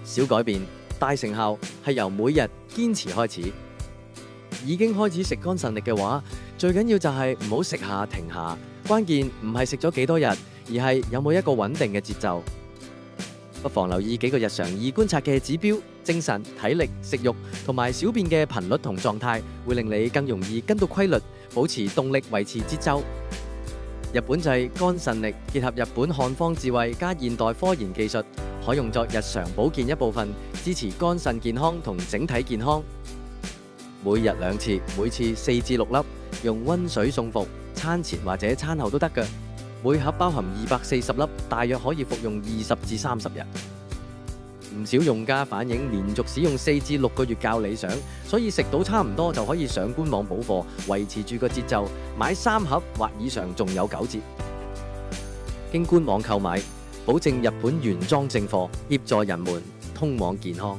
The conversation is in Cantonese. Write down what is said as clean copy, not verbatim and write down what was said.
小改變，大成效係由每日堅持開始。已經開始食肝腎力嘅話，最緊要就係唔好食下停下，關鍵唔係食咗幾多日，而係有冇一個穩定嘅節奏。不妨留意幾個日常易觀察嘅指標，精神、體力、食慾同埋小便嘅頻率同狀態，會令你更容易跟到規律，保持動力，維持節奏。日本製肝腎力結合日本漢方智慧加現代科研技術，可用作日常保健一部分，支持肝腎健康同整體健康。每日2次，每次4至6粒，用溫水送服，餐前或者餐後都得㗎。每盒包含240粒，大約可以服用20至30日。唔少用家反映連續使用4至6個月較理想，所以食到差唔多就可以上官網補貨，維持住個節奏。買3盒或以上仲有9折。經官網購買，保證日本原裝正貨，協助人們通往健康。